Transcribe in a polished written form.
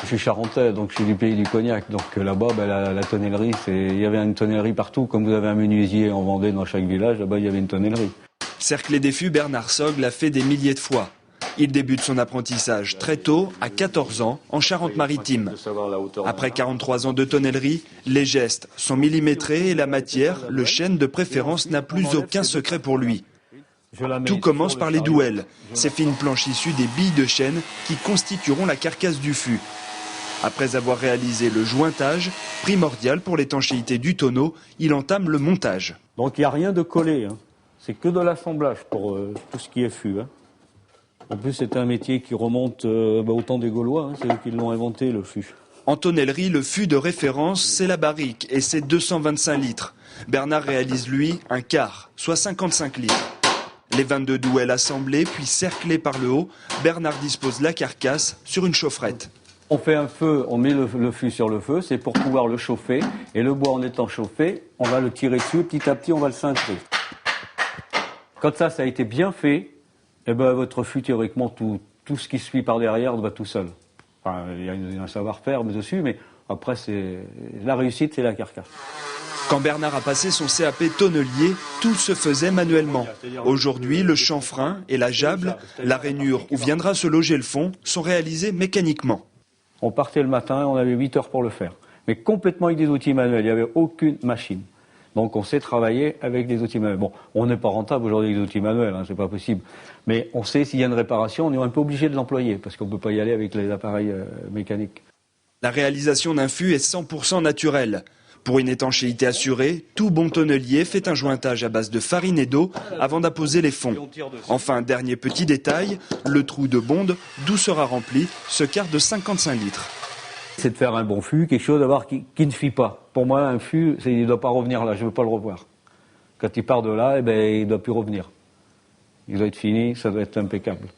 Je suis charentais, donc je suis du pays du cognac. Donc là-bas, la tonnellerie, il y avait une tonnellerie partout. Comme vous avez un menuisier en Vendée dans chaque village, là-bas, il y avait une tonnellerie. Cerclé des fûts, Bernard Sog l'a fait des milliers de fois. Il débute son apprentissage très tôt, à 14 ans, en Charente-Maritime. Après 43 ans de tonnellerie, les gestes sont millimétrés et la matière, le chêne de préférence, n'a plus aucun secret pour lui. Tout commence par les douelles, ces fines planches issues des billes de chêne qui constitueront la carcasse du fût. Après avoir réalisé le jointage, primordial pour l'étanchéité du tonneau, il entame le montage. Donc il n'y a rien de collé, hein. C'est que de l'assemblage pour tout ce qui est fût. Hein. En plus, c'est un métier qui remonte au temps des Gaulois, hein. C'est eux qui l'ont inventé, le fût. En tonnellerie, le fût de référence, c'est la barrique et c'est 225 litres. Bernard réalise, lui, un quart, soit 55 litres. Les 22 douelles assemblées, puis cerclées par le haut, Bernard dispose la carcasse sur une chaufferette. On fait un feu, on met le fût sur le feu, c'est pour pouvoir le chauffer. Et le bois en étant chauffé, on va le tirer dessus, petit à petit on va le cintrer. Quand ça a été bien fait, eh ben, votre fût, théoriquement, tout ce qui suit par derrière va tout seul. Enfin, il y a un savoir-faire dessus, mais après, la réussite, c'est la carcasse. Quand Bernard a passé son CAP tonnelier, tout se faisait manuellement. Aujourd'hui, le chanfrein et la jable, la rainure où viendra se loger le fond, sont réalisés mécaniquement. On partait le matin, on avait 8 heures pour le faire. Mais complètement avec des outils manuels, il n'y avait aucune machine. Donc on sait travailler avec des outils manuels. Bon, on n'est pas rentable aujourd'hui avec des outils manuels, hein, c'est pas possible. Mais on sait s'il y a une réparation, on est un peu obligé de l'employer, parce qu'on ne peut pas y aller avec les appareils mécaniques. La réalisation d'un fût est 100% naturelle. Pour une étanchéité assurée, tout bon tonnelier fait un jointage à base de farine et d'eau avant d'apposer les fonds. Enfin, dernier petit détail, le trou de bonde, d'où sera rempli ce quart de 55 litres. C'est de faire un bon fût, quelque chose d'avoir qui ne fuit pas. Pour moi, un fût, il ne doit pas revenir là, je ne veux pas le revoir. Quand il part de là, il ne doit plus revenir. Il doit être fini, ça doit être impeccable.